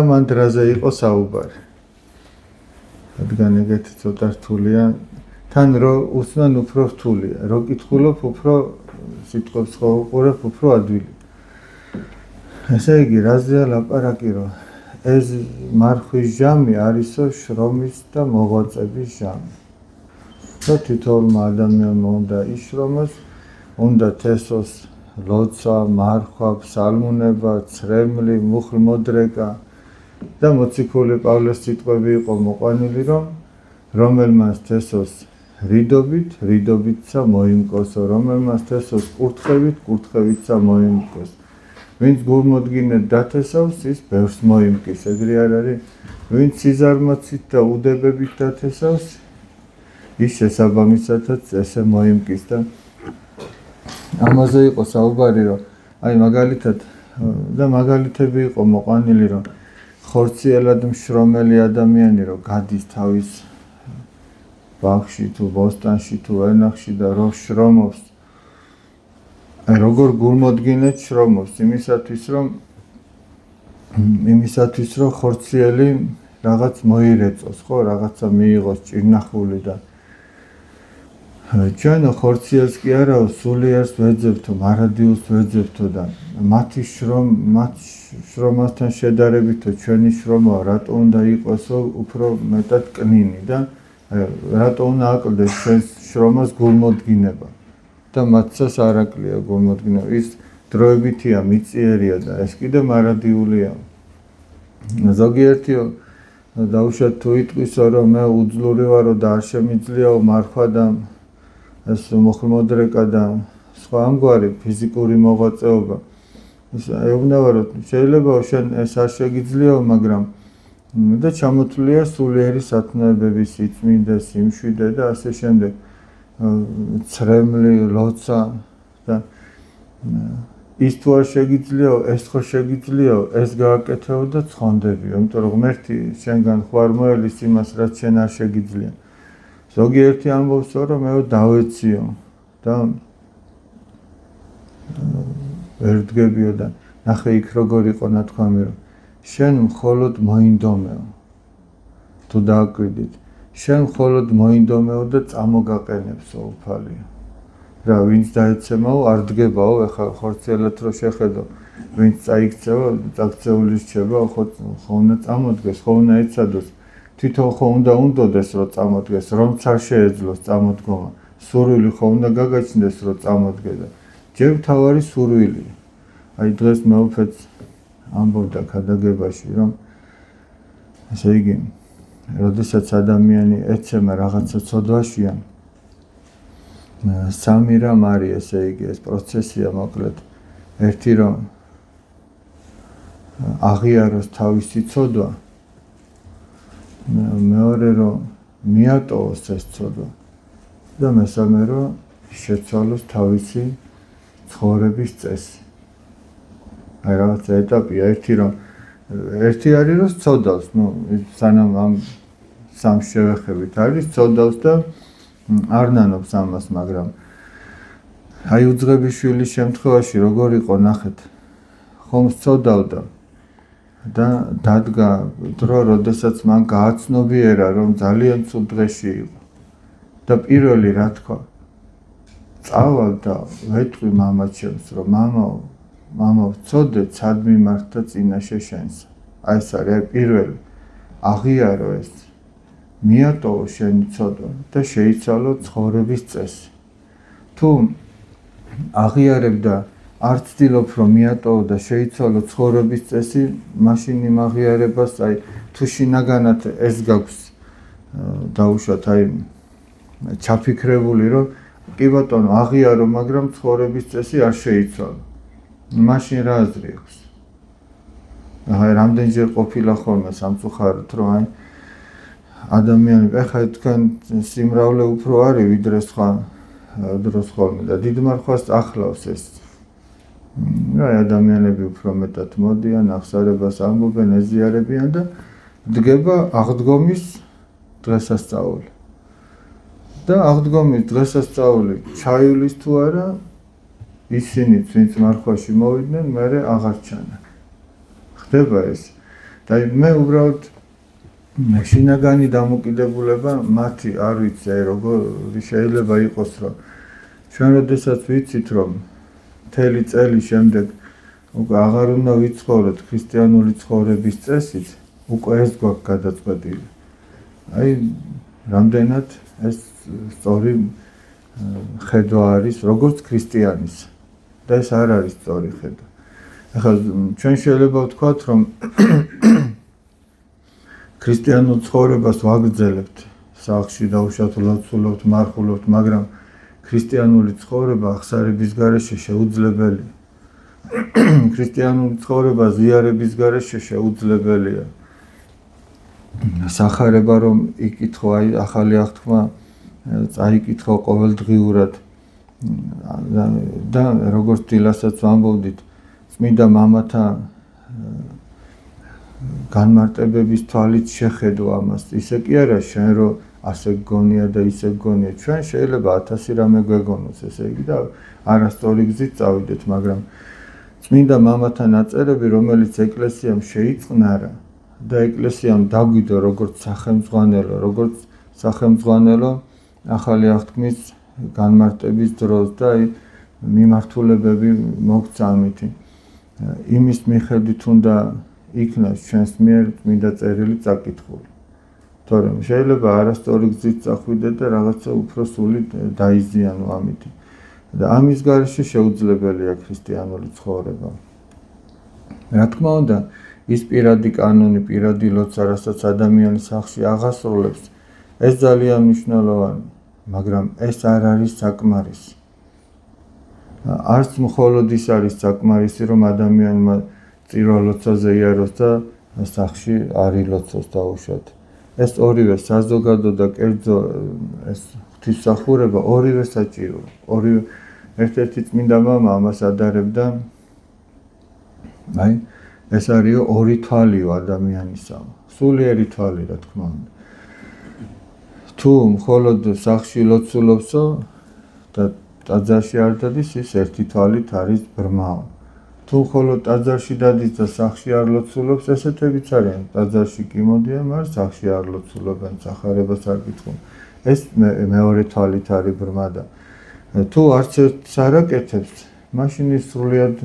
მან დრაზე იყო საუბარი. რადგან ეგეთი ცოტა რთულია, თან რო უსმენ უფრო რთულია, რო კითხულობ უფრო სიტყვებს ხო უყურებ უფრო ადვილი. ესე იგი, რაზეა ლაპარაკი, რომ ეს მარხვის ჟამი არისო შრომის და მოღვაწების ჟამი. და თითოეულმა ადამიანმა უნდა იშრომოს, უნდა თესოს ლოცა, მარხვა, ფსალმუნება, ცრემლი, მუხლმოდრეკა და მოციქული პავლეს სიტყვები იყო მოყვანილი, რომ რომელმას თესოს რიდობით, რიდობითსა მოიმკოსო, რომელმას თესოს კურთხევით, კურთხევითსა მოიმკოს. ვინც გულმოდგინედ დათესავს, ის ბევრს მოიმკის. ეგრე არ არის? ვინც სიზარმაცით და უდებებით დათესავს, ის შესაბამისათაც ესე მოიმკის და ამაზე იყო საუბარი, რომ აი მაგალითად და მაგალითები იყო მოყვანილი, რომ ხორციელად მშრომელი ადამიანი რომ გადის თავის ბაღში თუ ბოსტანში თუ ვენახში და რო შრომობს, აი როგორ გულმოდგინედ შრომობს იმისათვის რომ ხორციელი რაღაც მოირეწოს, ხო, რაღაცა მიიღოს ჭირნახული და ჩვენ ხორციელს კი არა სულიერს ვეძებთო, მარადიულს ვეძებთო და მათ შრომასთან შედარებით ჩვენი შრომა რატო უნდა იყოსო უფრო მეტად კნინი და რატო უნდა აკლდეს ჩვენს შრომას გულმოდგინება და მათსაც არ აკლია გულმოდგინება. ის დროებითია, მიწიერია და ეს კიდე მარადიულია. ზოგიერთიო დაუშვათ თუ იტყვისო, რომ მე უძლური ვარო და არ შემიძლიაო მარხვა და ეს მოხლმოდრეკა და სხვა ამგვარი ფიზიკური მოღვაწეობა. ეუბნება, რომ შეიძლება შენ ეს არ შეგიძლიაო, მაგრამ და ჩამოთვლია სულიერი სათნოებები, სიწმინდე, სიმშვიდე და ასე შემდეგ. ცრემლი, ლოცა და ის თუ არ შეგიძლიაო, ეს ხო შეგიძლიაო, ეს გააკეთეო და ცხონდებიო, იმიტომ რომ ღმერთი შენგან ხო არ მოელის იმას, რაც შენ არ შეგიძლია. ზოგიერთი ამბობს, რომ მე დავეციო და ვერ ვდგებიო და ნახე იქ როგორ იყო ნათქვამი, რომ შენ მხოლოდ მოინდომეო. თუ დააკვირდით, შენ მხოლოდ მოინდომეო და წამოგაყენებსო უფალია. რა ვინც დაეცემაო, არ დგებაო, ეხლა ხორციელად რო შეხედო, ვინც წაიქცევა, წაქცეული რჩება, ხო უნდა წამოდგეს, ხო უნდა ეცადოს. თვითონ ხო უნდა უნდოდეს, რომ წამოდგეს, რომც არ შეეძლოს წამოდგომა. სურვილი ხო უნდა გაგაჩნდეს, რომ წამოდგე და ჯერ თავარი სურვილია. აი დღეს მეუფეც ამბობდა ქადაგებაში, რომ ესე იგი, როდესაც ადამიანი ეცემა რაღაცა ცოდვაშია, სამი რამ არის, ესე იგი, ეს პროცესია მოკლედ. ერთი რომ აღიაროს თავისი ცოდვა, მეორე რომ მიატოვოს ეს ცოდვა და მესამე რომ შეცვალოს თავისი ცხოვრების წესი. აი რაღაცა ეტაპია, ერთი არის რომ ცოდავს, სანამ ამ სამს შევეხებით, არის ცოდავს და არ ნანობს ამას, მაგრამ აი უძღების შვილის შემთხვევაში როგორ იყო ნახეთ, ხომ ცოდავდა და დადგა დრო, როდესაც მან გააცნობიერა, რომ ძალიან ცუდ დღეში იყო და პირველი რა თქვა, წავალ და ვეთყვი მამაჩემს, რომ მამა ვწოდე, ცად მიმართა წინაშე შენსა. აი ეს არის პირველი, აღიარო ეს, მიატოვო შენი ცოდვა და შეიცვალო ცხოვრების წესი. თუ აღიარებ და არ ცდილობ, რომ მიატოვო და შეიცვალო ცხოვრების წესი, მაშინ იმ აღიარებას, აი თუ შინაგანად ეს გაქვს დაუშვათ, აი ჩაფიქრებული, რომ კი ბატონო, აღიარო, მაგრამ ცხოვრების წესი არ შეიცვალო. მაშინ რა აზრი აქვს? აი რამდენჯერ ყოფილა ხოლმე სამწუხაროდ, რომ აი ადამიანები, ეხლა თქვენ სიმრავლე უფრო არის ვიდრე სხვა დროს ხოლმე და დიდ მარხვას ახლავს ეს. აი ადამიანები უფრო მეტად მოდიან, აღსარებას ამბობენ, ეზიარებიან და დგება აღდგომის დღესასწაული. და აღდგომის დღესასწაული ჩაივლის თუ არა, ისინი, ვინც მარხვაში მოვიდნენ, მერე აღარ ჩანან. ხდება ეს. და მე უბრალოდ შინაგანი დამოკიდებულება მათი არ ვიცი აი როგორი შეიძლება იყოს რომ ჩვენ როდესაც ვიცით რომ მთელი წელი შემდეგ უკვე აღარ უნდა ვიცხოვროთ ქრისტიანული ცხოვრების წესით უკვე ეს გვაქვს გადაწყვეტილი აი რამდენად ეს სწორი ხედვა არის როგორც ქრისტიანის და ეს არ არის სწორი ხედვა ახლა ჩვენ შეიძლება ვთქვათ რომ ქრისტიანულ ცხოვრებას ვაგრძელებთ სახლში დაუშვათ ვულობთ მარხულობთ მაგრამ ქრისტიანული ცხოვრება აღსარების გარეშე შეუძლებელია ქრისტიანული ცხოვრება ზიარების გარეშე შეუძლებელია სახარება რომ იკითხო აი ახალი აღთქმა წაიკითხო ყოველდღიურად და როგორც დილასაც ვამბობდით წმინდა მამათა განმარტებების თვალით შეხედო ამას ისე კი არა შენ რომ ასე გგონია და ისე გგონია ჩვენ შეიძლება 1000 რამე გვეგონოს ესე იგი და არასწორი გზით წავიდეთ მაგრამ წმინდა მამათა ნაწერები რომელიც ეკლესიამ შეიწყნარა და ეკლესიამ დაგვიდო როგორც სახელმძღვანელო ახალი აღთქმის განმარტების დროს და აი მიმართულებები მოგვცა ამითი იმის მიხედვით უნდა იქნას ჩვენს მიერ წმინდა წერილი წაკითხული თორემ შეიძლება არასწორი გზით წახვიდეთ და რაღაცა უფრო სული დაიზიანო ამით და ამის გარეშე შეუძლებელია ქრისტიანული ცხოვრება რა თქმა უნდა ის პირადი კანონი პირადი ლოცა რასაც ადამიანის სახლში აღასრულებს ეს ძალიან მნიშვნელოვანია მაგრამ ეს არ არის საკმარისი არც მხოლოდ ის არის საკმარისი რომ ადამიანმა წირვა ლოცვაზე იაროს და სახლში არ ილოცოს დაუშვათ ეს ორივე საზოგადო და კერძო ეს ღვთისმსახურება ორივე საჭიროა ორივე ერთ-ერთი წმინდა მამა ამას ადარებდა აი ეს არის ორი თვალიო ადამიანისა სულიერი თვალი რა თქმა უნდა თუ მხოლოდ სახლში ლოცულობსო და ტაძარში არ დადის ის ერთი თვალით არის ბრმაო თუ მხოლოდ ტაძარში დადის და სახლში არ ლოცულობს ესეთებიც არიან ტაძარში კი მოდიან მაგრამ სახლში არ ლოცულობენ სახარებას არ კითხულობენ ეს მეორე თვალით არის ბრმა და თუ არც ერთს არ აკეთებს მაშინ ის სრულიად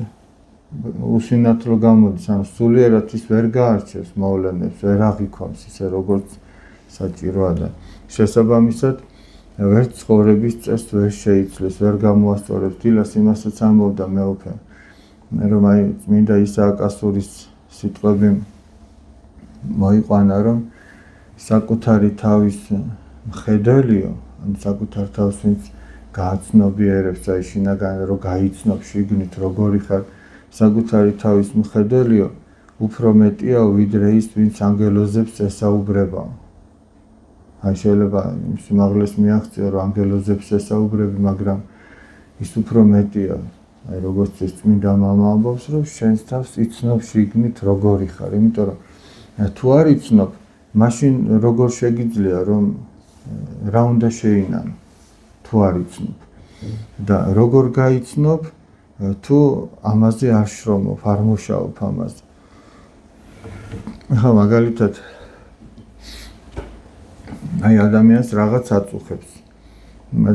უსინათლო გამოდის ან სულიერად ის ვერ გაარჩევს მოვლენებს ვერ აღიქვამს ისე როგორც საჭიროა და შესაბამისად ვერც ცხოვრების წესს ვერ შეიცვლის ვერ გამოასწორებს დილას იმასაც ამბობდა მეუფე რომ აი წმინდა ისააკასურის სიტყვები მოიყვანა რომ საკუთარი თავის მხედველიო ან საკუთარ თავს ვინც გააცნობიერებს აი შინაგანი რომ გაიცნობ შიგნით როგორი ხარ საკუთარი თავის მხედველიო უფრო მეტია ვიდრე ის ვინც ანგელოზებს ესაუბრება აი შეიძლება სიმაღლეს მიაღწიო რომ ანგელოზებს ესაუბრები მაგრამ ის უფრო მეტია აი როგორც ეს წმინდა მამა ამბობს რომ შენს თავს იცნობ შიგნით როგორი ხარ იმიტომ რომ თუ არ იცნობ მაშინ როგორ შეგიძლია რომ რა უნდა შეინანო თუ არ იცნობ და როგორ გაიცნობ თუ ამაზე არ შრომობ არ მუშაობ ამაზე ახლა მაგალითად აი ადამიანს რაღაც აწუხებს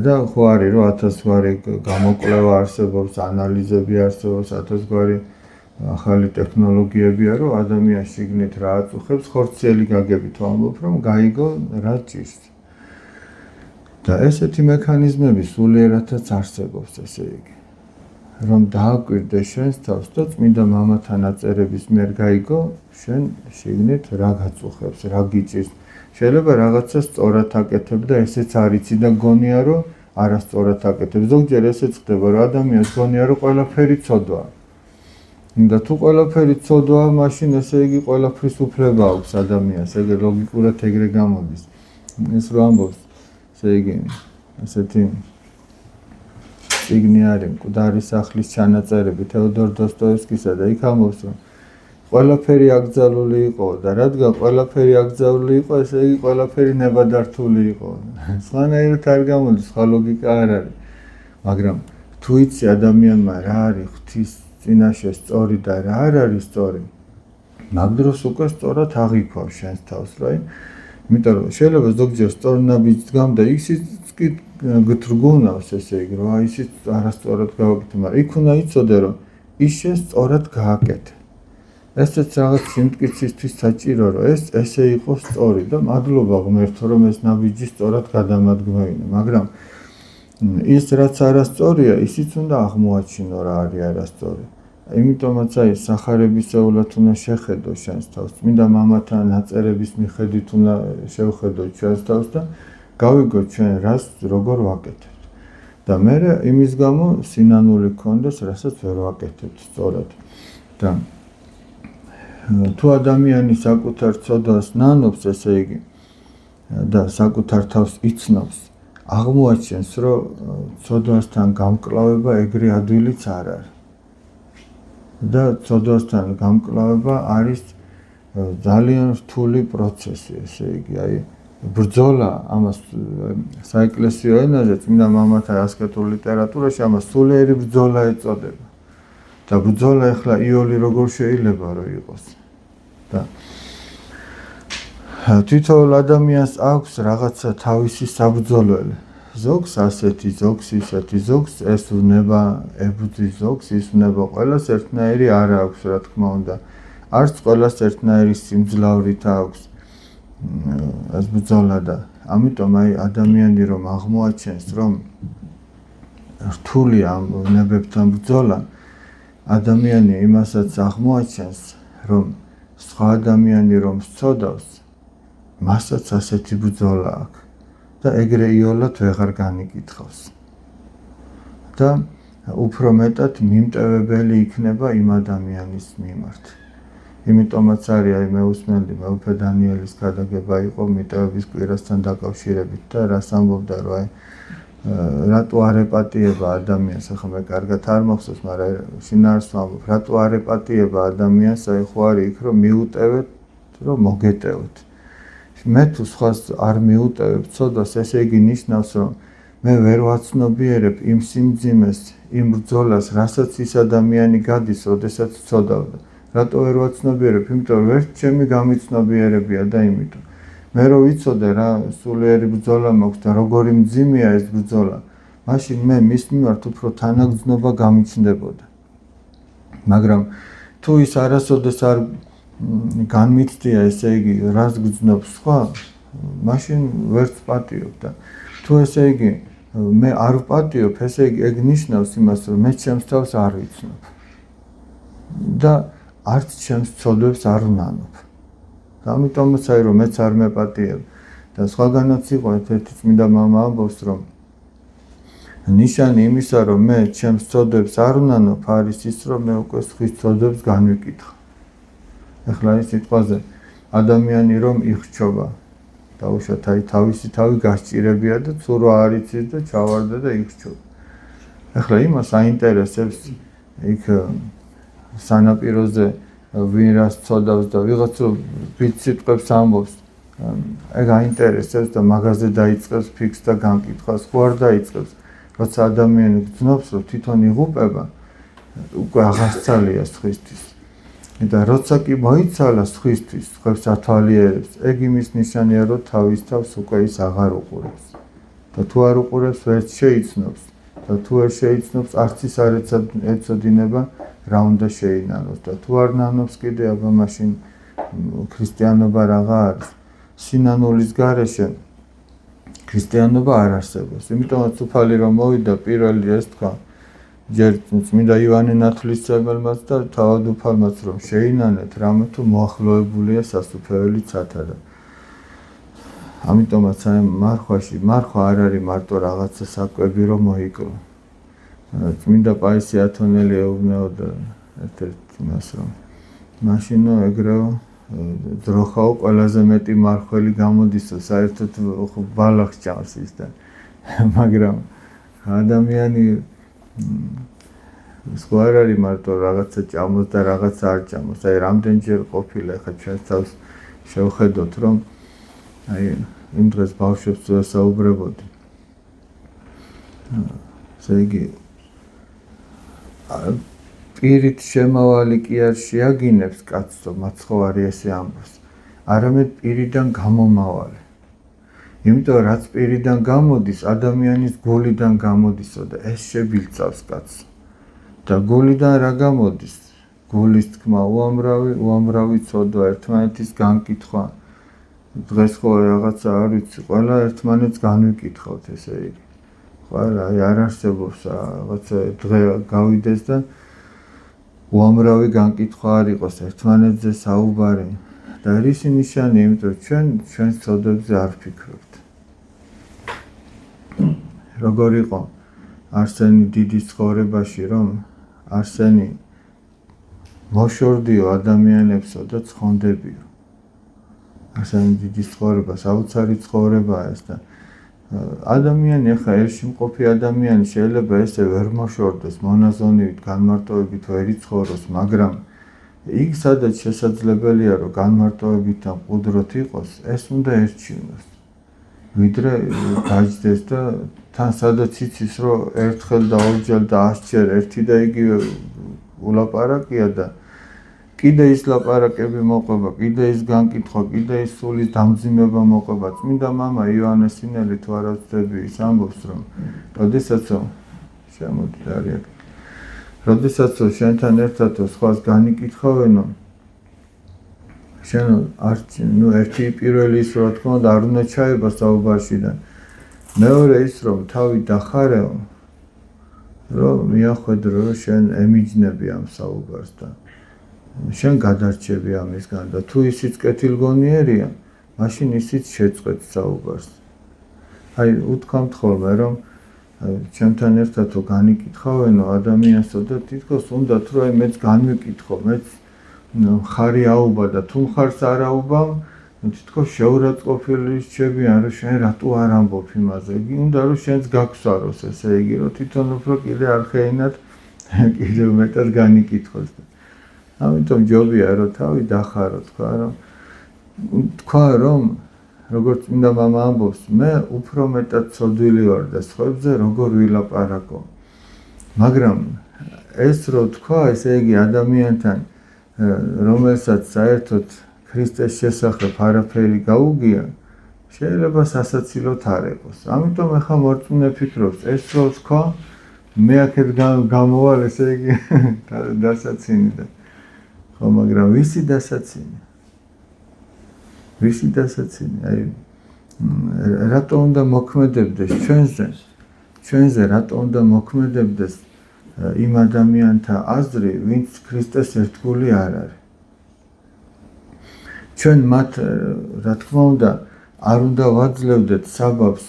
და ხო არის რომ 1000 გვარი გამოკვლევა არსებობს ანალიზები არსებობს 1000 გვარი ახალი ტექნოლოგიებია რომ ადამიანს შიგნით რა აწუხებს ხორციელი გაგებით ვამბობ რომ გაიგო რა ჭირს და ესეთი მექანიზმები სულიერადაც არსებობს ესე იგი რომ დააკვირდე შენს თავს და წმინდა მამათა ნაწერების მიერ გაიგო შენ შიგნით რა გაწუხებს რა გიჭირს შეიძლება რაღაცა სწორად აკეთებ და ესეც არიცი და გონია რომ არასწორად აკეთებ ზოგჯერ ესეც ხდება რომ ადამიანს გონია რომ ყველაფერი ცოდვაა და თუ ყველაფერი ცოდვაა მაშინ ესე იგი ყველაფრის უფლება აქვს ადამიანს ეგ ლოგიკურად ეგრე გამოდის ეს რო ამბობს ესე იგი ესეთი წიგნი არის მკვდარი სახლის ჩანაწერები თეოდორ დოსტოევსკისა და იქ ამბობს რომ ყველაფერი აკრძალული იყო და რადგან ყველაფერი აკრძალული იყო ესე იგი ყველაფერი ნებადართული იყო სხვანაირად არ გამოდის სხვა ლოგიკა არ არის მაგრამ თუ იცი ადამიანმა რა არის ღვთის წინაშე სწორი და რა არ არის სწორი მაგ დროს უკვე სწორად აღიქვავს შენს თავს, რა. იმიტომ რომ შეიძლება ზოგჯერ სწორ ნაბიჯს გამდა, ისიც კი გთრგუნავს, ესე იგი, რომ აი ისიც არასწორად გავაკეთე, მაგრამ იქ უნდა იცოდე, რომ ის შენ სწორად გააკეთე. ესეც რაღაც სიმტკიცისთვის საჭირო, რომ ეს ესე იყოს სწორი და მადლობა ღმერთო, რომ ეს ნაბიჯი სწორად გადამადგმევინა, მაგრამ ის რაც არასწორია, ისიც უნდა აღმოაჩინო რა არის არასწორი. იმიტომაც აი სახარებისეულად უნდა შეხედო შენს თავს, წმინდა მამათა ნაწერების მიხედვით უნდა შევხედო ჩვენს თავს და გავიგოთ ჩვენ რას როგორ ვაკეთებთ. და მე იმის გამო სინანული გქონდეს, რასაც ვერ ვაკეთებთ სწორად. და თუ ადამიანი საკუთარ ცოდვას ნანობს, ესე იგი, და საკუთარ თავს იცნობს, აღმოაჩენს, რომ ცოდვასთან გამკლავება ეგრე ადვილიც არ არის. და ცოდვასთან გამკლავება არის ძალიან რთული პროცესი, ესე იგი, აი ბრძოლა, ამას საეკლესიო ენაზე წმინდა მამათა ასკეტურ ლიტერატურაში ამას სულიერი ბრძოლა ეწოდება. და ბრძოლა ახლა იოლი როგორ შეიძლება რომ იყოს. და თითოეულ ადამიანს აქვს რაღაცა თავისი საბრძოლველი. ზოგს ასეთი, ზოგს ისეთი, ზოგს ეს უნება ებრძვის, ზოგს ის უნება, ყველას ერთნაირი არ აქვს, რა თქმა უნდა. არც ყველას ერთნაირი სიმძლავრით აქვს ეს ბრძოლა და ამიტომ აი ადამიანი რომ აღმოაჩენს, რომ რთულია ამ ნებებთან ბრძოლა, ადამიანი იმასაც აღმოაჩენს, რომ სხვა ადამიანი რომ სწოდავს, მასაც ასეთი ბრძოლა აქვს. და ეგრე იოლად ვეღარ განიკითხავს. და უფრო მეტად მიმტევებელი იქნება იმ ადამიანის მიმართ. იმიტომაც არის აი მეუსმენდი მეუფე დანიელის გადაგება იყო მიტევების კვირასთან დაკავშირებით და რას ამბობდა, რომ აი რატო არ ეპატიება ადამიანს, ახლა მე კარგად არ მახსოვს, მაგრამ შინაარსს ვამბობ, რატო არ ეპატიება ადამიანს, აი ხო არის იქ რომ მიუტევეთ, რომ მოგეტევოთ. მე თუ სხვას არ მიუტევებ ცოდვას, ესე იგი ნიშნავს, რომ მე ვერ ვაცნობიერებ იმ სიმძიმეს, იმ ბრძოლას, რასაც ის ადამიანი გადის, როდესაც ცოდავდა. რატო ვერ ვაცნობიერებ? იმიტომ რომ ვერც ჩემი გამიცნობიერებია და იმიტომ. მე რო ვიცოდე რა სულიერი ბრძოლა მაქვს და როგორი მძიმეა ეს ბრძოლა, მაშინ მე მის მიმართ უფრო თანაგრძნობა გამიჩნდებოდა. მაგრამ თუ ის არასოდეს არ განმიცდია, ესე იგი, რას გძნობს სხვა, მაშინ ვერც პატიობ და თუ ესე იგი მე არ ვპატიობ, ესე იგი ეგ ნიშნავს იმას, რომ მე ჩემს თავს არ ვიცნობ და არც ჩემს ცოდვებს არ ვნანობ. და ამიტომაც აი რომ მეც არ მეპატიებ და სხვაგანაც იყო ერთ-ერთი წმინდა მამა ამბობს, რომ ნიშანი იმისა, რომ მე ჩემს ცოდვებს არ ვნანობ, არის ის, რომ მე უკვე სხვის ცოდვებს განვიკითხავ. ახლა ის სიტყვაზე ადამიანი რომ იხრჩობა, დაუშვათ აი თავისი თავი გასჭირებია და თუ რა არ იცის და ჩავარდა და იხრჩობა. ახლა იმას აინტერესებს იქ სანაპიროზე ვინ რას ცოდავს და ვიღაც ვით სიტყვებს ამბობს, ეგ აინტერესებს და მაგაზე დაიწყებს ფიქს და განკითხვას, ხო არ დაიწყებს, როცა ადამიანი გძნობს, რომ თვითონ იღუპება, უკვე აღასწალია სხვისთვის. და როცა კი მოიცალა სხვისთვის, სხვებს ათვალიერებს, ეგ იმის ნიშანია, რომ თავის თავს უკვე ის აღარ უყურებს. და თუ არ უყურებს, ვერც შეიცნობს. და თუ არ შეიცნობს, არც ის არ ეცოდინება, რა უნდა შეინანოს. და თუ არ ნანობს კიდე, აბა მაშინ ქრისტიანობა რაღაცა არის. სინანულის გარეშე ქრისტიანობა არ არსებობს. იმიტომაც უფალი რომ მოვიდა, პირველი ეს თქვა, ჯერ წმინდა იოანე ნათლისმცემელმაც და თავად უფალმაც რომ შეინანეთ, რამე თუ მოახლოებულია სასუფეველი ცათა და ამიტომაც აი მარხვა არ არის მარტო რაღაცა საკვები რომ მოიკლო. წმინდა პაისი ათონელი ეუბნეოდა ერთ-ერთ იმას, რომ მაშინო ეგრეო ძროხაო ყველაზე მეტი მარხველი გამოდისო, საერთოდ ბალახს ჭამს ის და მაგრამ ადამიანი სხვა არ არის მარტო რაღაცა ჭამოს და რაღაცა არ ჭამოს. აი რამდენჯერ ყოფილა ხა ჩვენს თავს შევხედოთ, რომ აი იმ დღეს ბავშვებს ვესაუბრებოდი. ესე იგი პირით შემავალი კი არ შეაგინებს კაცო, მაცხოვარი ესე ამბობს. არამედ პირიდან გამომავალი. იმიტომ რაც პირიდან გამოდის, ადამიანის გულიდან გამოდისო და ეს შებილწავს კაცს. და გულიდან რა გამოდის? გულის თქმა უამრავი ცოდვა, ერთმანეთის განკითხვა. დღეს ხო რაღაცა არ ვიცი, ყველა ერთმანეთს განვიკითხავთ, ესე იგი. ყველა არ არსებობს რაღაცა დღე გავიდეს და უამრავი განკითხვა არ იყოს ერთმანეთზე საუბარი. და რის ნიშანი, იმიტომ ჩვენ ცოდვებზე არ ვფიქრობთ. როგორ იყო არსენი დიდის ცხოვრებაში, რომ არსენი მოშორდიო ადამიანებსო და ცხონდებიო. არსენი დიდის ცხოვრება, საოცარი ცხოვრებაა ეს და ადამიანი ახლა ერთში მყოფი ადამიანი შეიძლება ესე ვერ მოშორდეს, მონაზონივით, განმარტოებით ვერ იცხოვროს, მაგრამ იქ სადაც შესაძლებელია რომ განმარტოებით და მყუდროთ იყოს, ეს უნდა ერჩივნოს. ვიდრე გაჯდეს და თან სადაც იცის რომ ერთხელ და ორჯერ და 100-ჯერ ერთი და იგივე ულაპარაკია და კიდე ის ლაპარაკები მოყვება, კიდე ის განკითხვა, კიდე ის სულის დამძიმება მოყვება. წმინდა მამა იოანესინელი თუ არა ვცდები ის ამბობს რომ როდესაც შემოდი არიან. როდესაც შენთან ერთად სხვას განიკითხავენო შენ ერთი პირველი ის რა თქმა უნდა არ უნდა ჩაება საუბარშიდან. მეორე ის რომ თავი დახარეო რომ მიახვედრო რომ შენ ემიჯნები ამ საუბარს და შენ გადარჩები ამისგან და თუ ისიც კეთილგონიერია, მაშინ ისიც შეწყვეტ საუბარს. აი უთქვამთ ხოლმე რომ ჩემთან ერთად თუ განიკითხავენო ადამიანსო და თითქოს უნდა თუ აი მეც განვიკითხო, მეც ხარი აუბა და თუ ხარს არ აუბამ, თითქოს შეურაცხყოფილი რჩებიან რომ შენ რატო არ ამბობ იმაზე. იგი უნდა რომ შენც გაგსვაროს, ესე იგი რომ თვითონ უფრო კიდე არ ხეინად კიდევ მეტად განიკითხოს. ამიტომ ჯობია რომ თავი დახარო, თქვა რომ როგორც წმინდა მამა ამბობს, მე უფრო მეტად ცოდვილი ვარ და სხვებზე როგორ ვილაპარაკო. მაგრამ ეს რო თქვა, ესე იგი ადამიანთან რომელსაც საერთოდ ქრისტეს შესახებ არაფერი გაუგია, შეიძლება სასაცილოდ არ იყოს. ამიტომ ახლა მორწმუნე ფიქრობს, ეს რო თქვა, მე აქეთ გამოვალ, ესე იგი დასაცინი და ხო, მაგრამ ვისი დასაცინი? ვისი დასაცინი? აი რატო უნდა მოქმედებდეს ჩვენზე რატო უნდა მოქმედებდეს იმ ადამიანთა აზრი, ვინც ქრისტეს ერთგული არ არის. ჩვენ მათ რა თქმა უნდა არ უნდა ვაძლევდეთ საბაბს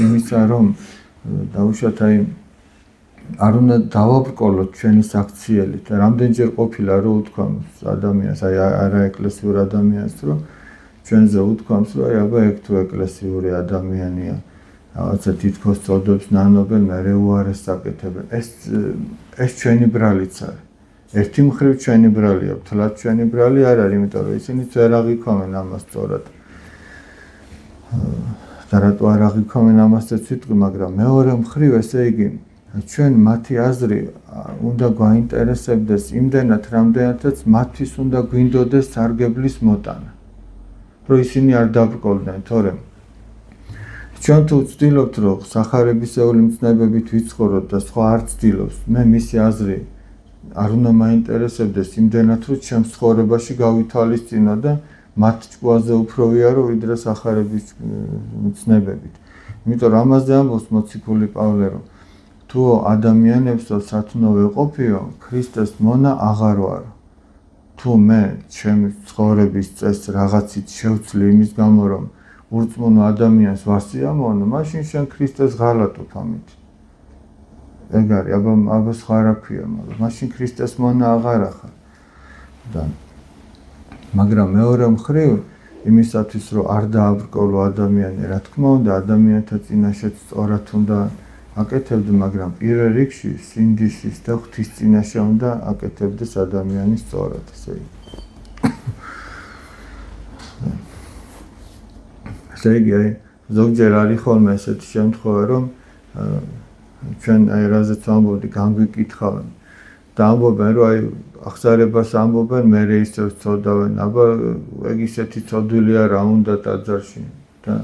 იმისა რომ დაუშვათ აი არ უნდა დავაბრკოლოთ ჩვენი საქციელით. რამდენჯერ ყოფილა რომ უთქვამს ადამიანს, აი არაეკლესიურ ადამიანს, რომ ჩვენზე უთქვამს, რომ აი აბა ეგ თუ ეკლესიური ადამიანია, რაღაცა თითქოს წოდებს ნანობენ, მერე უარეს აკეთებენ. ეს ჩვენი ბრალიც არის. ერთი მხრივ ჩვენი ბრალია, თლად ჩვენი ბრალი არ არის, იმიტომ რომ ისინი ვერ აღიქვამენ ამას სწორად. და რატო არ აღიქვამენ ამასაც ვიტყვი, მაგრამ მეორე მხრივ ესე იგი ჩვენ მათი აზრი უნდა გვაინტერესებდეს იმდენად, რამდენადაც მათთვის უნდა გვინდოდეს სარგებლის მოტანა. რომ ისინი არ დაბრკოლდნენ, თორემ ჩვენ თუ ვცდილობთ, რომ სახარებისეული მცნებებით ვიცხოვროთ და სხვა არ ცდილობს, მე მისი აზრი არ უნდა მაინტერესებდეს იმდენად, რომ ჩემს ცხოვრებაში გავითვალისწინო და მათ ჭკუაზე უფრო ვიარო, ვიდრე სახარების მცნებებით. იმიტომ რომ ამაზე ამბობს მოციქული პავლე, რომ თუ ადამიანებს სათნო ვეყოფიო, ქრისტეს მონა აღარ ვარო. თუ მე ჩემი ცხოვრების წესს რაღაცით შევცვლი იმის გამო, რომ ურწმუნო ადამიანს ვარ სიამოვნო, მაშინ შენ ქრისტეს ღალატობ ამით. ეგ არის, აბა სხვა რა ქვია, მაშინ ქრისტეს მონა აღარ ახარ. მაგრამ მეორე მხრივ იმისათვის, რომ არ დააბრკოლო ადამიანი, რა თქმა უნდა, ადამიანთა წინაშეც სწორად უნდა აკეთებდე, მაგრამ პირველ რიგში სინდისის და ღვთის წინაშე უნდა აკეთებდეს ადამიანი სწორად, ესე იგი. ესე იგი, ზოგჯერ არის ხოლმე ესეთი შემთხვევა, რომ ჩვენ აი რაზეც ვამბობდი, განგვიკითხავენ და ამბობენ რომ აი აღსარებას ამბობენ მე ისევ წოდავენ აბა ეგ ისეთი წოდვილია რა უნდა ტაძარში და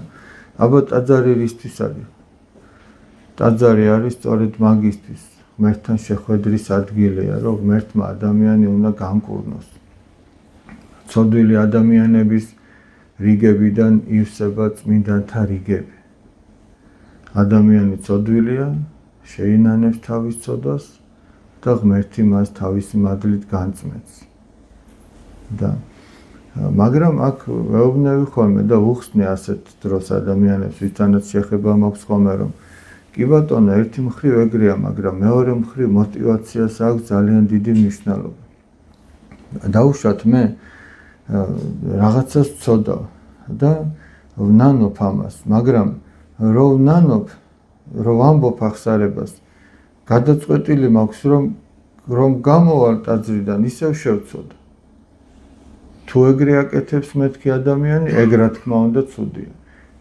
აბა ტაძარი რისთვის არის ტაძარი არის სწორედ მაგისთვის ღმერთთან შეხვედრის ადგილია რომ ღმერთმა ადამიანი უნდა განკურნოს წოდვილი ადამიანების რიგებიდან ივსება წმინდანთა რიგები ადამიანი წოდვილია შეინანებს თავის წოდვას და ღმერთი მას თავისი მადლით განწმენს და მაგრამ აქ ვეუბნები ხოლმე და უხსნი ასეთ დროს ადამიანებს ვისთანაც შეხება მაქვს ხოლმე რომ კი ბატონო ერთი მხრივ ეგრეა მაგრამ მეორე მხრივ мотиваციას აქვს ძალიან დიდი მნიშვნელობა დაუშვათ მე რაღაცას ვწოდავ და ვნანობ ამას მაგრამ რომ ვნანობ რომ ვამბობ აღსარებას გადაწყვეტილი მაქვს რომ გამოვალ ტაძრიდან ისევ შევწოდო თუ ეგრე აკეთებს მეთქი ადამიანი ეგ რა თქმა უნდა ცუდია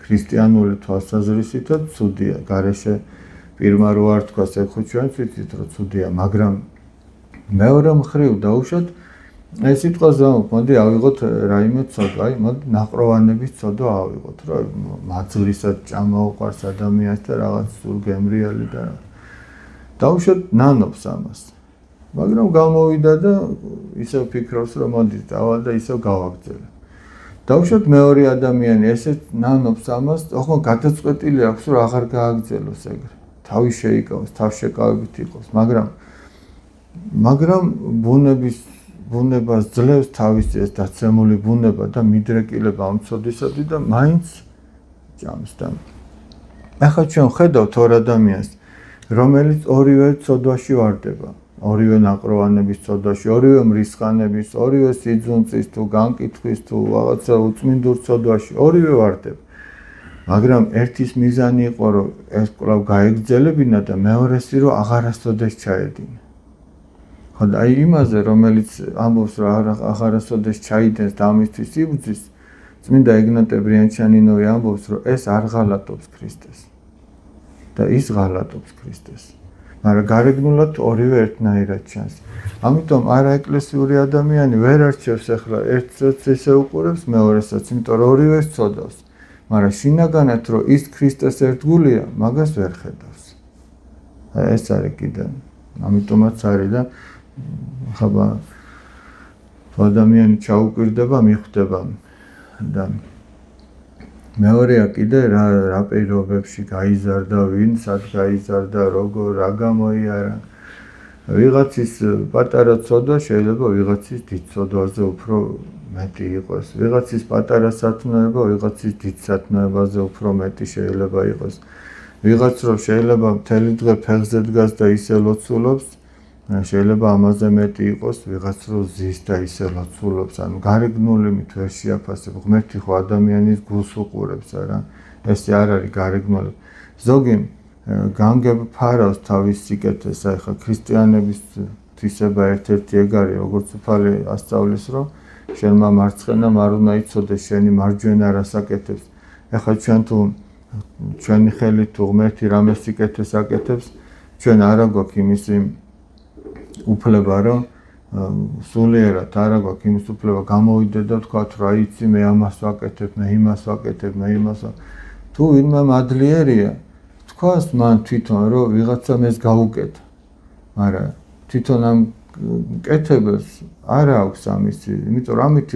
ქრისტიანული თვალსაზრისითაც ცუდია გარეშე პირმა რო არ თქვას ეგ ხო ჩვენ ვიცით რომ ცუდია მაგრამ მეორე მხრივ დაუშვათ ეს სიტყვას ვამბობ მოდი ავიღოთ რაიმე ცოდვა აი მოდი ნაყროვანების ცოდვა ავიღოთ რომ მაძლისად ჭამა უყარს ადამიანს და რაღაც სულ გემრიელი და დაუშვათ ნანობს ამას მაგრამ გამოვიდა და ისევ ფიქრობს რომ მოდი დავალ და ისევ გავაგრძელებ დაუშვათ მეორე ადამიანი ესეც ნანობს ამას ოღონდ გადაწყვეტილი აქვს რომ აღარ გააგრძელოს ეგრე თავი შეიკავოს თავშეკავებით იყოს მაგრამ ბუნებას ძლევს თავის ეს დაცემული ბუნება და მიდრეკილება ამ ცოდვისადმი და მაინც ჭამს და ახლა ჩვენ ხედავთ ორ ადამიანს რომელიც ორივე ცოდვაში ვარდება ორივე ნაყროვანების ცოდვაში ორივე მრისხანების ორივე სიძუნწის თუ განკითხვის თუ რაღაცა უწმინდურ ცოდვაში ორივე ვარდება მაგრამ ერთის მიზანი იყო რომ ეს კვლავ გაეგრძელებინა და მეორესი რომ აღარასოდეს ჩაედინა ხო და აი იმაზე რომელიც ამბობს რომ აღარასოდეს ჩაიდენს და ამისთვის იბრძვის წმინდა ეგნატე ბრიანჩანინოვი ამბობს რომ ეს არ ღალატობს ქრისტეს და ის ღალატობს ქრისტეს მაგრამ გარეგნულად ორივე ერთნაირად ჩანს ამიტომ არა ეკლესიური ადამიანი ვერ არჩევს ახლა ერთსაც ესე უყურებს მეორესაც იმიტომ რომ ორივე სწოდავს მაგრამ შინაგანად რომ ის ქრისტეს ერთგულია მაგას ვერ ხედავს ეს არის კიდე ამიტომაც არის და ხაბა ადამიანი ჩაუკვირდება მიხვდება და მეორეა კიდე რა პირობებში გაიზარდა ვინ სად გაიზარდა როგორ რა გამოიარა ვიღაცის პატარა ცოდვა შეიძლება ვიღაცის დიდ ცოდვაზე უფრო მეტი იყოს ვიღაცის პატარა სათნოება ვიღაცის დიდ სათნოებაზე უფრო მეტი შეიძლება იყოს ვიღაც რომ შეიძლება მთელი დღე ფეხზე დგას და ისე ლოცულობს შეიძლება ამაზე მეტი იყოს ვიღაც რო ზის და ისე ლოცულობს ანუ გარეგნულებით ვერ შეაფასებ ღმერთი ხო ადამიანის გულს უყურებს არა ესე არ არის გარეგნული ზოგი განგებ ფარავს თავის სიკეთეს აი ხა ქრისტიანების თვისება ერთ-ერთი ეგ არის როგორც უფალი ასწავლის რომ შენმა მარცხენამ არ უნდა იცოდეს შენი მარჯვენა რას აკეთებს ეხლა ჩვენ თუ ჩვენი ხელით თუ ღმერთი რამე სიკეთეს აკეთებს ჩვენ არა გვაქვს იმისი უფლება რომ სულიერად არა გვაქვს იმის უფლება გამოვიდე და ვთქვათ რა იცი მე ამას ვაკეთებ მე იმას ვაკეთებ მე იმას თუ ვინმე მადლიერია თქვას მან თვითონ რომ ვიღაცამ ეს გაუკეთა მაგრამ თვითონ ამ კეთებას არ აქვს ამისი იმიტომ რომ ამითი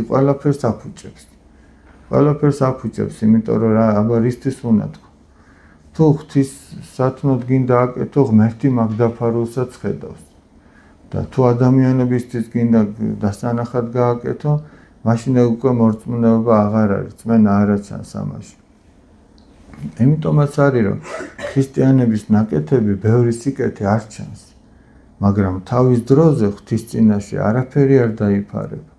ყველაფერს აფუჭებს იმიტომ რომ რა აბა რისთვის უნდა თქვა თუ ღვთის სათნოდ გინდა აკეთო ღმერთი მაგ დაფარულსაც ხედავს და თუ ადამიანებისთვის გინდა დასანახად გააკეთო მაშინ უკვე მორწმუნეობა აღარ არის წმენა არ აჩანს ამაში იმიტომაც არის რომ ქრისტიანების ნაკეთები ბევრი სიკეთე არ ჩანს მაგრამ თავის დროზე ღვთის წინაშე არაფერი არ დაიფარება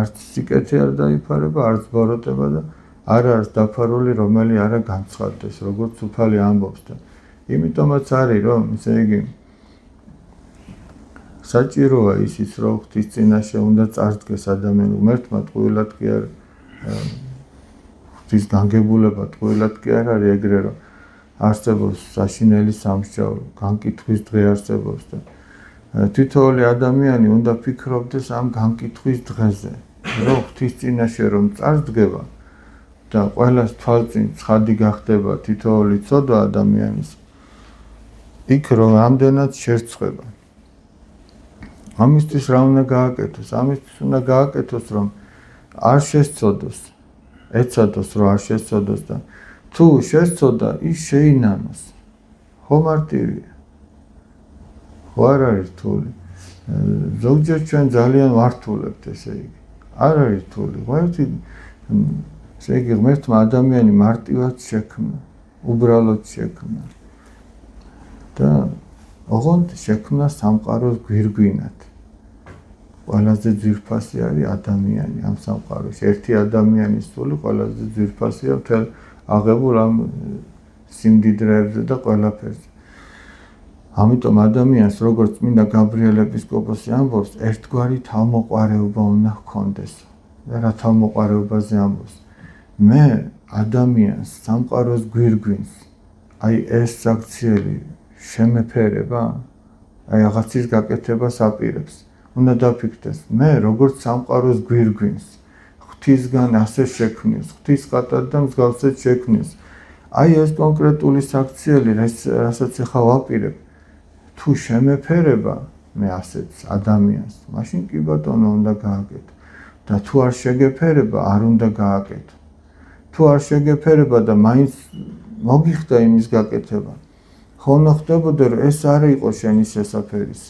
არც სიკეთე არ დაიფარება არც ბოროტება და არ არის დაფარული რომელი არა განცხადდეს როგორც უფალი ამბობს და იმიტომაც არის რომ ესე იგი საჭიროა ისიც რომ ღვთის წინაშე უნდა წარდგეს ადამიანი ღმერთმა ტყუილად კი არ ღვთის განგებულება ტყუილად კი არ არის ეგრე რომ არსებობს საშინელი სამსჯავრო განკითხვის დღე არსებობს და თითოეული ადამიანი უნდა ფიქრობდეს ამ განკითხვის დღეზე, რომ ღვთის წინაშე რომ წარსდგება და ყველას თვალწინ ცხადი გახდება თითოეული ცოდვა ადამიანის, იქ რომ ამდენად შერწყება. ამისთვის რა უნდა გააკეთოს? ამისთვის უნდა გააკეთოს, რომ არ შესწოდოს, ეცადოს, რომ არ შესწოდოს და თუ შესწოდა, ის შეინანოს. ხო მარტივია. ხო არ არის რთული. ზოგჯერ ჩვენ ძალიან ვართულებთ, ესე იგი. არ არის რთული. ღმერთი, ესე იგი, ღმერთმა ადამიანი მარტივად შექმნა, უბრალოდ შექმნა. და ოღონდ შექმნა სამყაროს გვირგვინად. ყველაზე ძვირფასი არის ადამიანი ამ სამყაროში. ერთი ადამიანის სული ყველაზე ძვირფასია მთელ აღებულ ამ სიმდიდრეებზე და ყველაფერზე. ამიტომ ადამიანს, როგორც წმინდა გაბრიელ ეპისკოპოსი ამბობს, ერთგვარი თავმოყარეობა უნდა ჰქონდეს. რა თავმოყარეობაზე ამბობს? მე ადამიანს სამყაროს გვირგვინს, აი ეს საქციელი შემეფერება, აი რაღაცის გაკეთებას აპირებს. უნდა დაფიქრდეს, მე როგორც სამყაროს გვირგვინს, ღვთისგან ასე შექმნის, ღვთის ყატად და მსგავსად შექმნის. აი ეს კონკრეტული საქციელი, რასაც ახლა ვაპირებ, თუ შემეფერება მე ასეც ადამიანს, მაშინ კი ბატონო უნდა გააკეთო. და თუ არ შეგეფერება, არ უნდა გააკეთო. თუ არ შეგეფერება და მაინც მოგიხდა იმის გაკეთება, ხოლმე ხდებოდა, რომ ეს არ იყო შენი შესაფერის.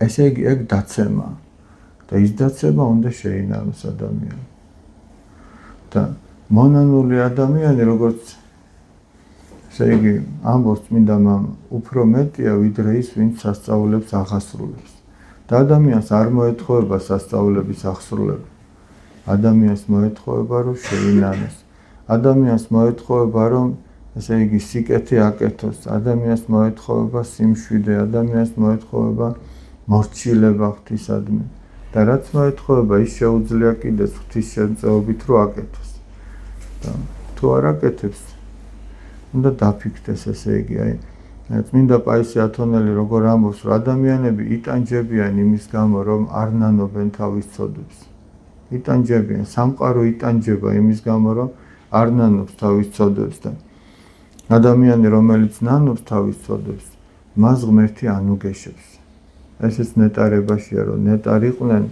ესე იგი, ეგ დაცემა და ის დაცემა უნდა შეინანოს ადამიანი. და მონანული ადამიანი, როგორც ესე იგი, ამბობს წმინდა მამა, უფრო მეტია ვიდრე ის, ვინც სასწაულებს აღასრულებს. და ადამიანს არ მოეთხოვება სასწაულების აღსრულება. ადამიანს მოეთხოვება, რომ შეინანოს. ადამიანს მოეთხოვება, რომ ესე იგი, სიკეთე აკეთოს. ადამიანს მოეთხოვება სიმშვიდე, ადამიანს მოეთხოვება მორჩილება ღვთისადმი. და რაც მოეთხოვება, ის შეუძლია კიდეც ღვთის შემწეობით რო აკეთოს. და თუ არ აკეთებს, უნდა დაფიქრდეს, ესე იგი, აი წმინდა პაისი ათონელი როგორ ამბობს, რომ ადამიანები იტანჯებიან იმის გამო, რომ არ ნანობენ თავის ცოდვებს. იტანჯებიან, სამყარო იტანჯება იმის გამო, რომ არ ნანობს თავის ცოდვებს და ადამიანი, რომელიც ნანობს თავის ცოდვებს, მას ღმერთი ანუგეშებს. ესეც ნეტარებაშია, რომ ნეტარიყვნენ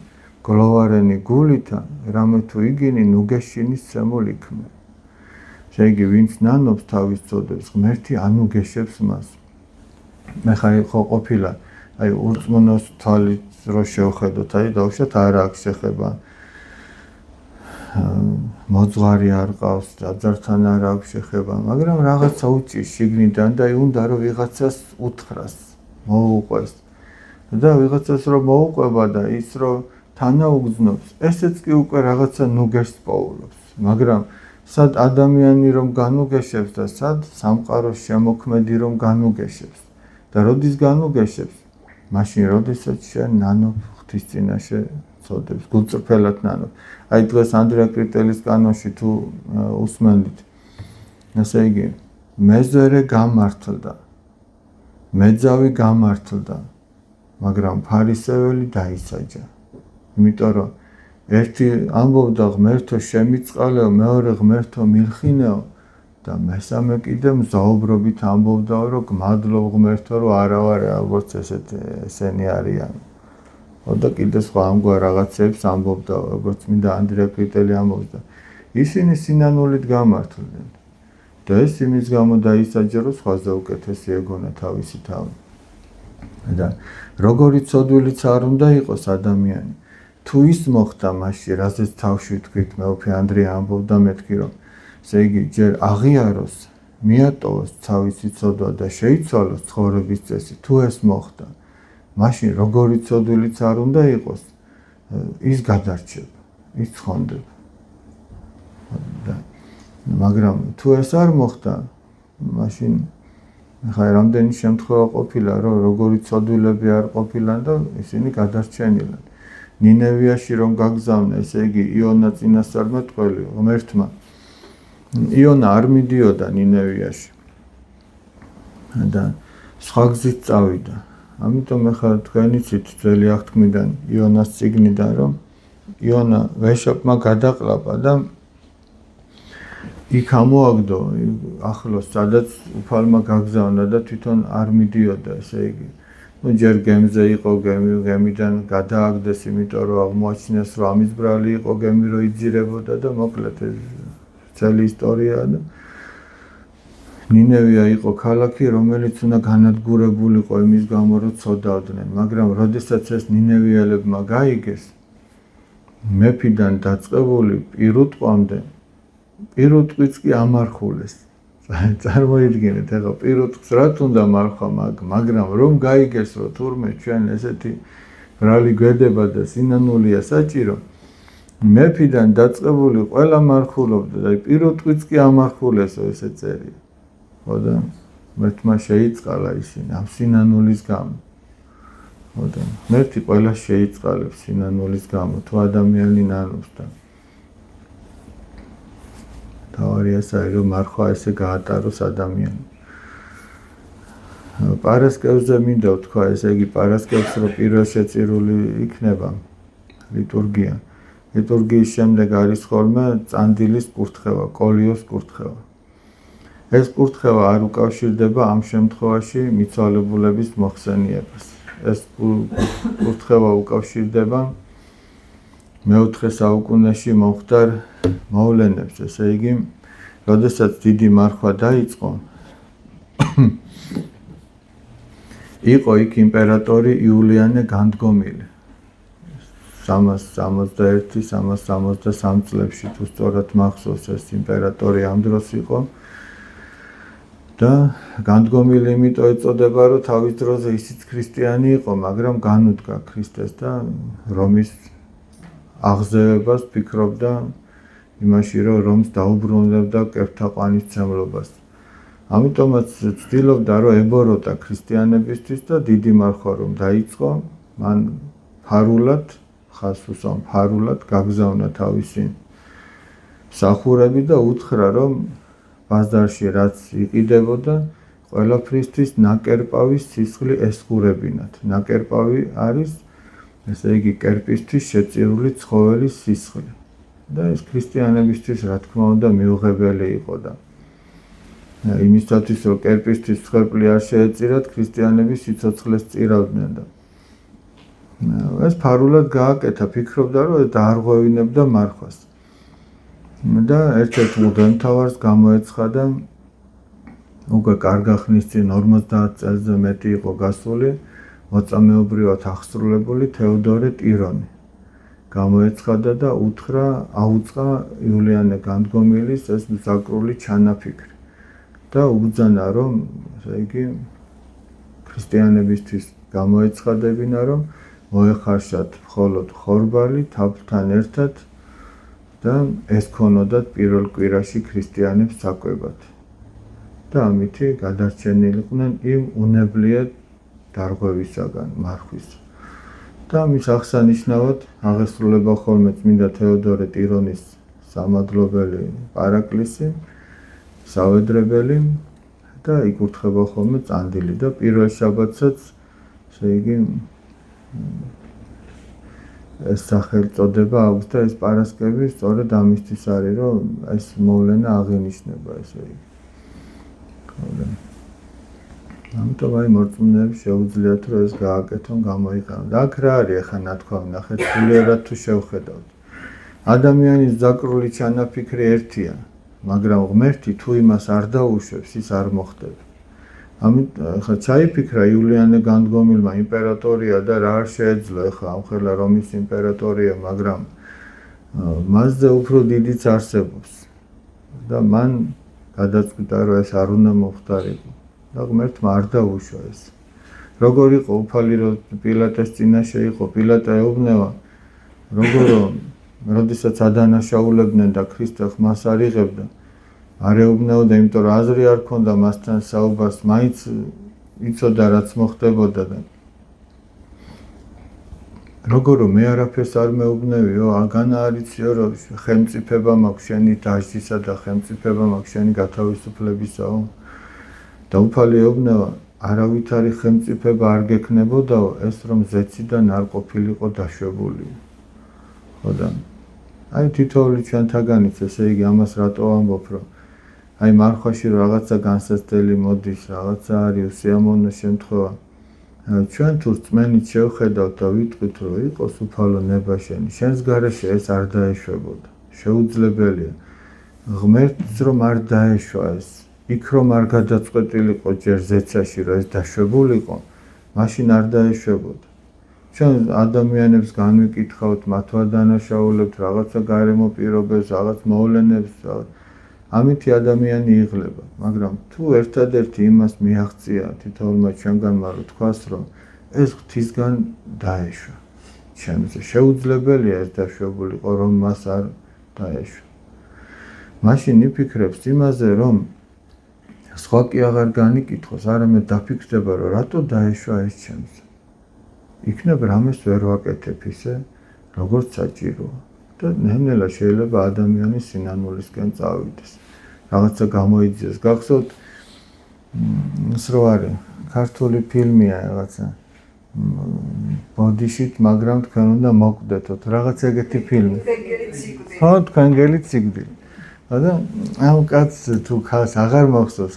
გლოვარენი გულითა, რამე თუ იგინი ნუგეშინის ცემულ იქმნე. ესე იგი, ვინც ნანობს თავის ცოდვებს, ღმერთი ანუგეშებს მას. მე ხო ყოფილა, აი ურწმუნოს თვალით რო შევხედოთ, აი დავუშვათ არა აქვს შეხება. მოძღვარი არ ყავს, აძართან არ აქვს შეხება, მაგრამ რაღაცა უჭირს შიგნიდან და აი უნდა რომ ვიღაცას უთხრას, მოუყვეს. და ვიღაცას რომ მოუყვება და ის რომ თანაუგზნობს, ესეც კი უკვე რაღაცა ნუგეშს პოულობს. მაგრამ სად ადამიანი რომ განუგეშებს და სად სამყაროს შემოქმედი რომ განუგეშებს. და როდის განუგეშებს? მაშინ როდესაც შენ ნანობ ღვთის წინაშე ცოდებს, გულწრფელად ნანობ. აი დღეს ანდრია კრიტელის კანონში თუ უსმენთ, ასე იგი, მეზერე გამართლდა, მეძავი გამართლდა, მაგრამ ფარისეველი დაისაჯა. იმიტომ რომ ერთი ამბობდა ღმერთო შემიწყალეო, მეორე ღმერთო მილხინეო და მესამე კიდე მზაუბრობით ამბობდა რომ გმადლობ ღმერთო რომ არა ვარ ალბათ ესენი არიან. და კიდე სხვა ამგვარ რაღაცებს ამბობდა, როგორც მინდა ანდრია კრიტელი ამბობდა. ისინი სინანულით გამართლდნენ და ეს იმის გამო დაისაჯა, რომ სხვაზე უკეთესი ეგონა თავისი თავი. და როგორი ცოდვილიც არ უნდა იყოს ადამიანი, თუ ის მოხდა მასში, რაზეც თავში ვთქვით, მეუფე ანდრია ამბობდა მეთქი, რომ ესე იგი, ჯერ აღიაროს, მიატოვოს თავისი ცოდვა და შეიცვალოს ცხოვრების წესი, თუ ეს მოხდა, მაშინ როგორი ცოდვილიც არ უნდა იყოს, ის გადარჩება, ის ცხონდება. მაგრამ თუ ეს არ მოხდა, მაშინ ხა რამდენი შემთხვევა ყოფილა, რომ როგორი ცოდვილები არ ყოფილან და ისინი გადარჩენილან. ნინევიაში რომ გაგზავნა, ესე იგი იონა წინასწარმეტყველი ღმერთმა. იონა არ მიდიოდა ნინევიაში. და სხვა გზით წავიდა. ამიტომ ახლა თქვენ იცით ძველი აღთქმიდან იონას წიგნიდან რომ იონა ვეშაპმა გადაყლაპა და იქ ამოაგდო ახლოს სადაც უფალმა გაგზავნა და თვითონ არ მიდიოდა ესე იგი ჯერ გემზე იყო გემიდან გადააგდეს იმიტომ რომ აღმოაჩინეს რომ ამის ბრალი იყო გემი რომ იძირებოდა და მოკლედ ეს ძველი ისტორიაა და ნინევია იყო ქალაქი რომელიც უნდა განადგურებულიყო იმის გამო რომ ცოდავდნენ მაგრამ როდესაც ეს ნინევიელებმა გაიგეს მეფიდან დაწყებული პირუტყვამდე პირუტყვიც კი ამარხულეს წარმოიდგინეთ ახლა პირუტყვს რა თუნდა მარხვა მაგრამ რომ გაიგეს რომ თურმე ჩვენ ესეთი ბრალი გვედება და სინანულია საჭირო მეფიდან დაწყებული ყველა მარხულობდა და პირუტყვიც კი ამარხულესო ესე წერია ხო და მერთმა შეიწყალა ისინი ამ სინანულის გამო ხო და მერთი ყველა შეიწყალებს სინანულის გამო თუ ადამიანი ნანობს და თავარიასაა რომ მარხვა ესე გაატაროს ადამიანი პარასკევზე მინდა ვთქვა ესე იგი პარასკევს რო პირველ შეწირული იქნება ლიტურგია ლიტურგიის შემდეგ არის ხოლმე წანდილის კურთხევა კოლიოს კურთხევა ეს კურთხევა არ უკავშირდება ამ შემთხვევაში მიცვალებულების მოხსენიებას ეს კურთხევა უკავშირდება მეოთხე საუკუნეში მომხდარ მოვლენებს ესე იგი როდესაც დიდი მარხვა დაიწყო იყო იქ იმპერატორი იულიანე განდგომილი 361-363 წლებში თუ სწორად მახსოვს ეს იმპერატორი ამ დროს იყო და განდგომილი იმიტომ ეწოდება რომ თავის დროზე ისიც ქრისტიანი იყო მაგრამ განუდგა ქრისტეს და რომის აღზევებას ფიქრობდა იმაში რომ რომს დაუბრუნებდა კერძთაყვანისმცემლობას. ამიტომაც ცდილობდა რომ ებოროტა ქრისტიანებისთვის და დიდი მარხვა რომ დაიწყო, მან ფარულად, ხას უსვამ ფარულად გაგზავნა თავისი მსახურები და უთხრა რომ ბაზარში რაც იყიდებოდა, ყველაფრისთვის ნაკერპავის სისხლი ესხურებინათ. ნაკერპავი არის ესე იგი კერპისთვის შეწირული ცხოველის სისხლი. და ეს ქრისტიანებისთვის რა თქმა უნდა მიუღებელი იყო და იმისათვის რომ კერპისთვის სხერფლი არ შეეწირათ ქრისტიანები სიცოცხლეს წირავდნენ და ეს ფარულად გააკეთა ფიქრობდა რომ დაარღვევინებდა მარხვას და ერთ-ერთ მღვდელმთავარს გამოეცხადა უკვე კარგა ხნის წინ 50 წელზე მეტი იყო გასული მოწამეობრივად აღსრულებული თეოდორე ტირონი გამოეცხადა და უთხრა აუწყა იულიანე განდგომილის ეს მზაკრული ჩანაფიქრი და უბრძანა რომ ესე იგი ქრისტიანებისთვის გამოეცხადებინა რომ მოეხარშათ მხოლოდ ხორბალი თაფლთან ერთად და ეს ქონოდათ პირველ კვირაში ქრისტიანებს საკვებად და ამითი გადარჩენილიყვნენ იმ უნებლიეთ დარღვევისაგან მარხვის და მის აღსანიშნავად აღესრულება ხოლმე წმინდა თეოდორე ტირონის სამადლობელი პარაკლისი, სავედრებელი და იკურთხება ხოლმე წანდილი და პირველ შაბათსაც ესე იგი ეს სახელწოდება აქვს და ეს პარასკევი სწორედ ამისთვის არის რომ ეს მოვლენა აღინიშნება ესე იგი. ამიტომ აი მორწმუნეებს შეუძლიათ რომ ეს გააკეთონ, გამოიყენონ. და აქ რა არის ახლა ნათქვამი, ნახეთ, სულიერად თუ შევხედავთ. ადამიანის ზაკრული ჩანაფიქრი ერთია, მაგრამ ღმერთი თუ იმას არ დაუშვებს, ის არ მოხდება. ამიტომ ახლა ჩაიფიქრა იულიანე განდგომილმა იმპერატორია და რა არ შეეძლო ახლა ამხელა რომის იმპერატორია, მაგრამ მასზე უფრო დიდიც არსებობს. და მან გადაწყვიტა რომ ეს არ უნდა მოხდარიყო. და ღმერთმა არ დაუშვა ეს. როგორ იყო უფალი რომ პილატეს წინაშე იყო, პილატა ეუბნება, როდესაც ადანაშაულებდნენ და ქრისტე ხმას არ იღებდა, არ ეუბნებოდა, იმიტომ რომ აზრი არ ქონდა მასთან საუბარს, მაინც იცოდა რაც მოხდებოდა და როგორ მე არაფერს არ მეუბნევიო, აგანა არიციო რომ ხელმწიფება მაქვს შენი დაჟდისა და ხელმწიფება მაქვს შენი გათავისუფლებისაო. და უფალი ეუბნება, არავითარი ხელმწიფება არ გექნებოდაო ეს რომ ზეციდან არ ყოფილიყო დაშვებული. ხო და აი თითოეული ჩვენთაგანიც ესე იგი ამას რატო ვამბობ რომ აი მარხვაში რაღაცა განსაცდელი მოდის, რაღაცა არის უსიამოვნო შემთხვევა. ჩვენ თუ რწმენით შევხედავთ და ვიტყვით რომ იყოს უფალო ნება-შენი, შენს გარეშე ეს არ დაეშვებოდა. შეუძლებელია. ღმერთს რომ არ დაეშვა ეს, იქ რომ არ გადაწყვეტილიყო ჯერ ზეცაში რომ ეს დაშვებულიყო, მაშინ არ დაეშვებოდა. ჩვენ ადამიანებს განვიკითხავთ, მათ ვადანაშაულებთ რაღაცა გარემო პირობებს, რაღაც მოვლენებს, ამითი ადამიანი იღლება, მაგრამ თუ ერთადერთი იმას მიაღწია თითოეულმა ჩვენგანმა რომ თქვას რომ ეს ღვთისგან დაეშვა. ჩემზე შეუძლებელია ეს დაშვებულიყო რომ მას არ დაეშვა. მაშინ იფიქრებს იმაზე რომ სხვა კი აღარ განიკითხოს, არამედ დაფიქრდება რომ რატო დაეშვა ეს ჩემზე. იქნებ რამეს ვერ ვაკეთებ ისე, როგორც საჭიროა. და ნელ-ნელა შეიძლება ადამიანის სინანულისკენ წავიდეს. რაღაცა გამოიძიეს. გახსოვთ ის რო არის ქართული ფილმია რაღაცა ბოდიშით, მაგრამ თქვენ უნდა მოკვდეთოთ. რაღაც ეგეთი ფილმი. ხო, თქვენგელი სიკვდილი. და ამ კაცს თუ ხას აღარ მოხსოვს,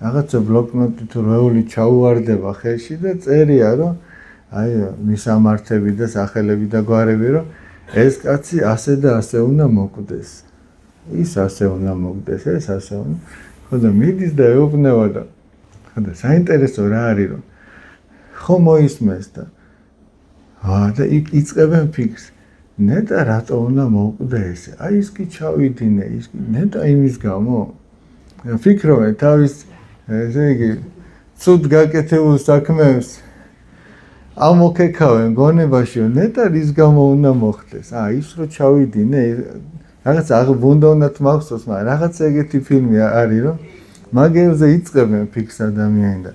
რაღაცა ბლოკნოტი თუ რეული ჩაუვარდება ხელში და წერია რომ აი მისამართები და სახელები და გვარები რომ ეს კაცი ასე და ასე უნდა მოკვდეს. ის ასე უნდა მოკვდეს, ეს ასე უნდა. ხო და მიდის და ეუბნება და ხო და საინტერესო რა არის რომ ხო მოისმეს და და იწყებენ ფიქრს. ნეტა რატო უნდა მოკვდე ესე? აი ის კი ჩავიდინე, ის კი ნეტა იმის გამო. ფიქრობენ თავის ესე იგი ცუდ გაკეთებულ საქმეებს ამოქეკავენ გონებაში, რომ ნეტა რის გამო უნდა მოხდეს. ის რო ჩავიდინე, რაღაც აღბუნდა უნდათ მახსოვს, მაგრამ რაღაც ეგეთი ფილმი არის, რომ მაგებზე იწყებენ ფიქრს ადამიანი და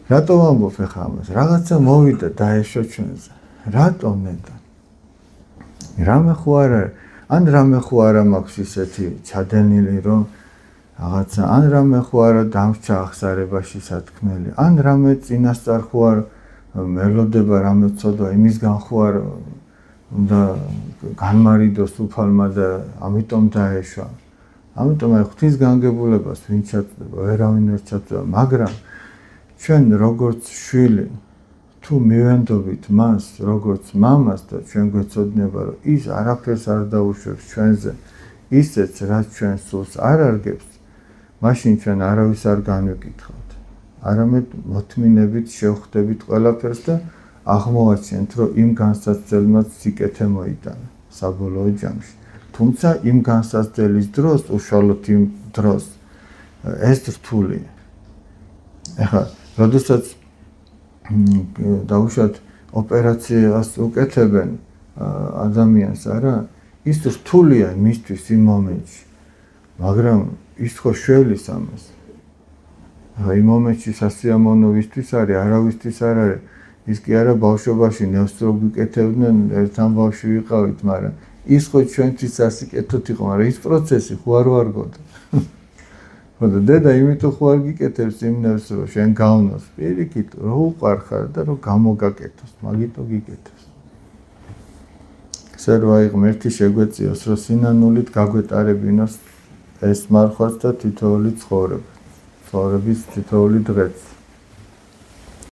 რატო ვამბობ ახლა ამას? რაღაცა მოვიდა დაეშვა ჩვენზე. რატო ნეტა? რამე ხო არ არის? ან რამე ხო არა მაქვს ისეთი ჩადენილი, რომ რაღაცა ან რამე ხო არა დამრჩა აღსარებაში სათქმელი, ან რამე წინასწარ ხო არ მელოდება რამე ცოდვა, იმისგან ხო არ უნდა განმარიდოს უფალმა და ამიტომ დაეშვა. ამიტომ აი ღვთისგანგებულებას ვინ ჩაწდება, ვერავინ ვერ ჩაწდება, მაგრამ ჩვენ როგორც შვილი თუ მივენდობით მას როგორც მამას და ჩვენ გვეცოდნება რომ ის არაფერს არ დაუშვებს ჩვენზე, ისეც რაც ჩვენ სულს არ არგებს, მაშინ ჩვენ არავის არ განვიკითხავთ. არამედ მოთმინებით შევხვდებით ყველაფერს და აღმოვაჩენთ რომ იმ განსაცდელმაც სიკეთე მოიტანა საბოლოო ჯამში. თუმცა იმ განსაცდელის დროს, უშუალოდ იმ დროს ეს რთულია. ეხლა როდესაც დაუშვათ ოპერაციას უკეთებენ ადამიანს, არა, ის რთულია მისთვის იმ მომენტში, მაგრამ ის ხო შველის ამას. იმ მომენტში სასიამოვნო ვისთვის არის, არავისთვის არ არის. ის კი არა ბავშვობაში ნევს რო გიკეთებდნენ, ერთ ამბავში ვიყავით, მაგრამ ის ხო ჩვენთვის სასიკეთოდ იყო, მაგრამ ის პროცესი ხო არ ვარგოდა. ხო და დედა იმიტომ ხო არ გიკეთებს იმ ნევს რო შენ გავნოს, პირიქით რო უყარხარ და რო გამოგაკეთოს, მაგიტო გიკეთებს. ესე რომ აი ღმერთი შეგვეციოს, რომ სინანულით გაგვეტარებინოს ეს მარხვაც და თითოეული ცხოვრების თითოეული დღეც.